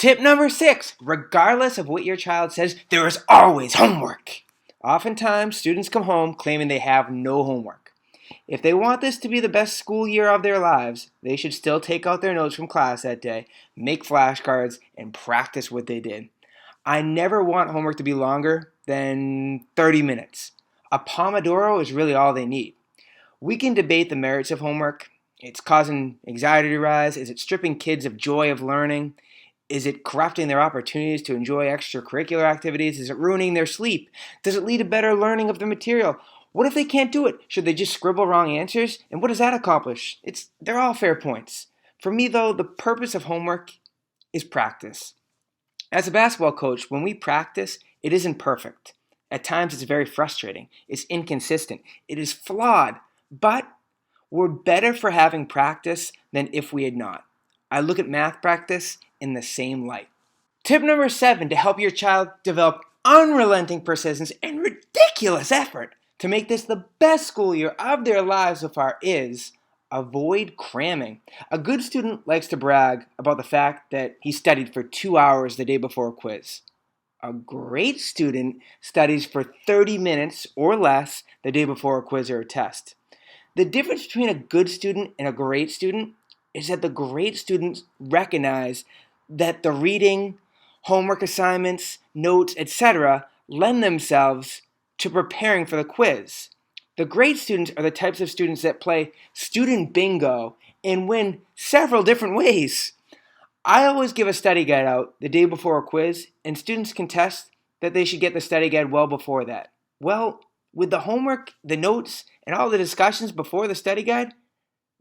Tip number 6, regardless of what your child says, there is always homework. Oftentimes, students come home claiming they have no homework. If they want this to be the best school year of their lives, they should still take out their notes from class that day, make flashcards, and practice what they did. I never want homework to be longer than 30 minutes. A Pomodoro is really all they need. We can debate the merits of homework. It's causing anxiety to rise. Is it stripping kids of joy of learning? Is it corrupting their opportunities to enjoy extracurricular activities? Is it ruining their sleep? Does it lead to better learning of the material? What if they can't do it? Should they just scribble wrong answers? And what does that accomplish? They're all fair points. For me, though, the purpose of homework is practice. As a basketball coach, when we practice, it isn't perfect. At times, it's very frustrating. It's inconsistent. It is flawed. But we're better for having practice than if we had not. I look at math practice in the same light. Tip number 7 to help your child develop unrelenting persistence and ridiculous effort to make this the best school year of their lives so far is avoid cramming. A good student likes to brag about the fact that he studied for 2 hours the day before a quiz. A great student studies for 30 minutes or less the day before a quiz or a test. The difference between a good student and a great student is that the great students recognize that the reading, homework assignments, notes, etc. lend themselves to preparing for the quiz. The great students are the types of students that play student bingo and win several different ways. I always give a study guide out the day before a quiz, and students contest that they should get the study guide well before that. Well, with the homework, the notes, and all the discussions before the study guide,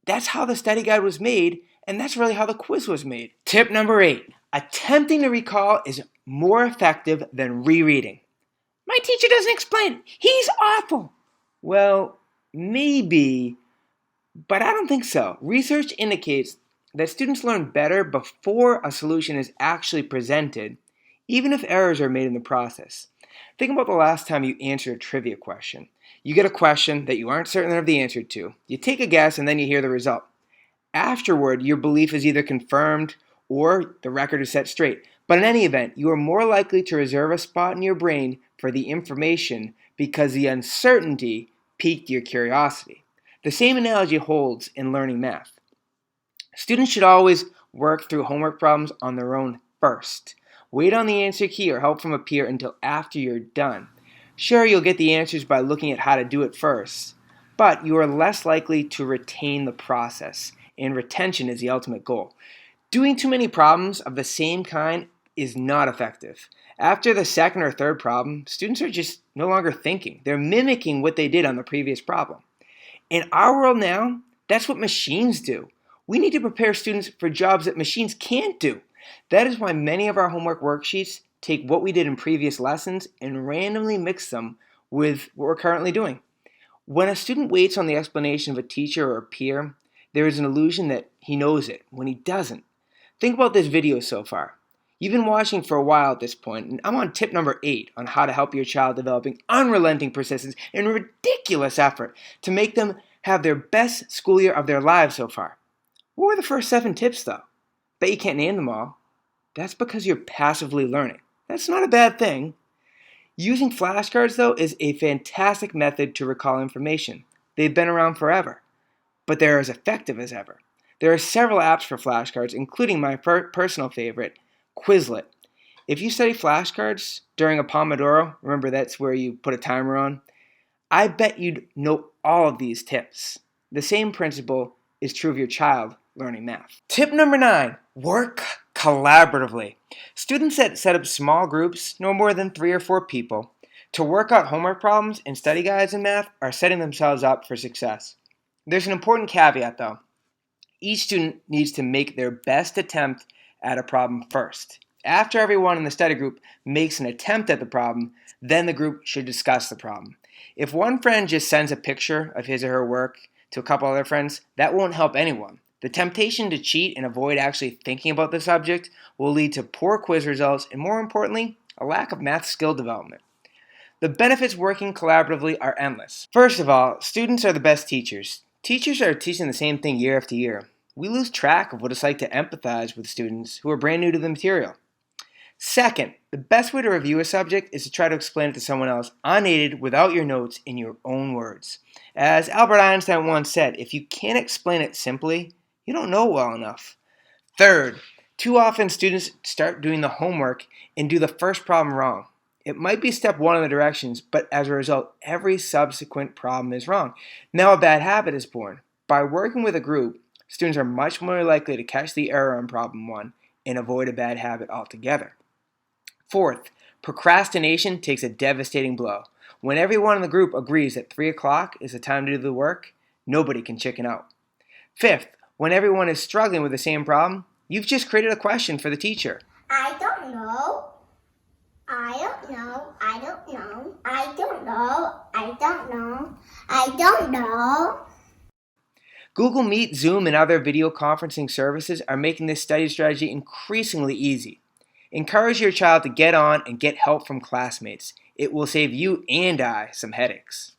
that's how the study guide was made, and that's really how the quiz was made. Tip number 8, attempting to recall is more effective than rereading. My teacher doesn't explain it. He's awful. Well, maybe, but I don't think so. Research indicates that students learn better before a solution is actually presented, even if errors are made in the process. Think about the last time you answered a trivia question. You get a question that you aren't certain of the answer to. You take a guess and then you hear the result. Afterward, your belief is either confirmed or the record is set straight. But in any event, you are more likely to reserve a spot in your brain for the information because the uncertainty piqued your curiosity. The same analogy holds in learning math. Students should always work through homework problems on their own first. Wait on the answer key or help from a peer until after you're done. Sure, you'll get the answers by looking at how to do it first, but you are less likely to retain the process, and retention is the ultimate goal. Doing too many problems of the same kind is not effective. After the second or third problem, students are just no longer thinking. They're mimicking what they did on the previous problem. In our world now, that's what machines do. We need to prepare students for jobs that machines can't do. That is why many of our homework worksheets take what we did in previous lessons and randomly mix them with what we're currently doing. When a student waits on the explanation of a teacher or a peer, there is an illusion that he knows it when he doesn't. Think about this video so far. You've been watching for a while at this point, and I'm on tip number 8 on how to help your child developing unrelenting persistence and ridiculous effort to make them have their best school year of their lives so far. What were the first 7 tips though? Bet you can't name them all. That's because you're passively learning. That's not a bad thing. Using flashcards, though, is a fantastic method to recall information. They've been around forever, but they're as effective as ever. There are several apps for flashcards, including my personal favorite, Quizlet. If you study flashcards during a Pomodoro, remember that's where you put a timer on, I bet you'd know all of these tips. The same principle is true of your child learning math. Tip number 9, work collaboratively. Students that set up small groups, no more than 3 or 4 people, to work out homework problems and study guides in math are setting themselves up for success. There's an important caveat though. Each student needs to make their best attempt at a problem first. After everyone in the study group makes an attempt at the problem, then the group should discuss the problem. If one friend just sends a picture of his or her work to a couple other friends, that won't help anyone. The temptation to cheat and avoid actually thinking about the subject will lead to poor quiz results and, more importantly, a lack of math skill development. The benefits working collaboratively are endless. First of all, students are the best teachers. Teachers are teaching the same thing year after year. We lose track of what it's like to empathize with students who are brand new to the material. Second, the best way to review a subject is to try to explain it to someone else, unaided, without your notes, in your own words. As Albert Einstein once said, if you can't explain it simply, you don't know it well enough. Third, too often students start doing the homework and do the first problem wrong. It might be step one in the directions, but as a result, every subsequent problem is wrong. Now a bad habit is born. By working with a group, students are much more likely to catch the error on problem one and avoid a bad habit altogether. Fourth, procrastination takes a devastating blow. When everyone in the group agrees that 3 o'clock is the time to do the work, nobody can chicken out. Fifth, when everyone is struggling with the same problem, you've just created a question for the teacher. I don't know. I don't know. I don't know. I don't know. I don't know. I don't know. Google Meet, Zoom, and other video conferencing services are making this study strategy increasingly easy. Encourage your child to get on and get help from classmates. It will save you and I some headaches.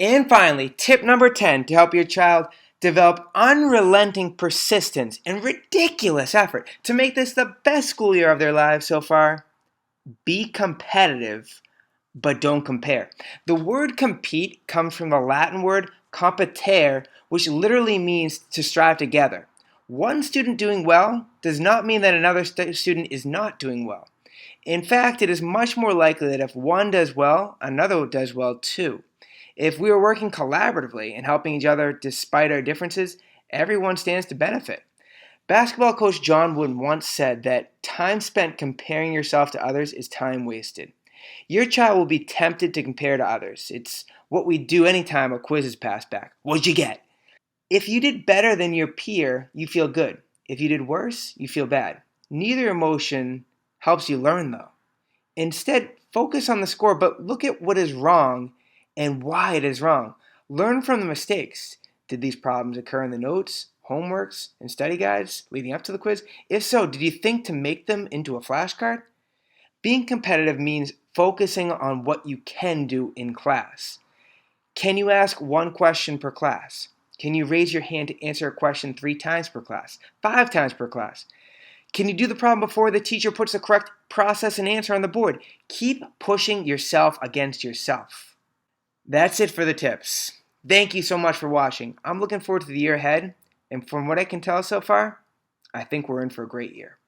And finally, tip number 10 to help your child develop unrelenting persistence and ridiculous effort to make this the best school year of their lives so far. Be competitive, but don't compare. The word compete comes from the Latin word competere, which literally means to strive together. One student doing well does not mean that another student is not doing well. In fact, it is much more likely that if one does well, another does well too. If we are working collaboratively and helping each other despite our differences, everyone stands to benefit. Basketball coach John Wooden once said that time spent comparing yourself to others is time wasted. Your child will be tempted to compare to others. It's what we do anytime a quiz is passed back. What'd you get? If you did better than your peer, you feel good. If you did worse, you feel bad. Neither emotion helps you learn, though. Instead, focus on the score, but look at what is wrong and why it is wrong. Learn from the mistakes. Did these problems occur in the notes, homeworks, and study guides leading up to the quiz? If so, did you think to make them into a flashcard? Being competitive means focusing on what you can do in class. Can you ask one question per class? Can you raise your hand to answer a question 3 times per class? 5 times per class? Can you do the problem before the teacher puts the correct process and answer on the board? Keep pushing yourself against yourself. That's it for the tips. Thank you so much for watching. I'm looking forward to the year ahead, and from what I can tell so far, I think we're in for a great year.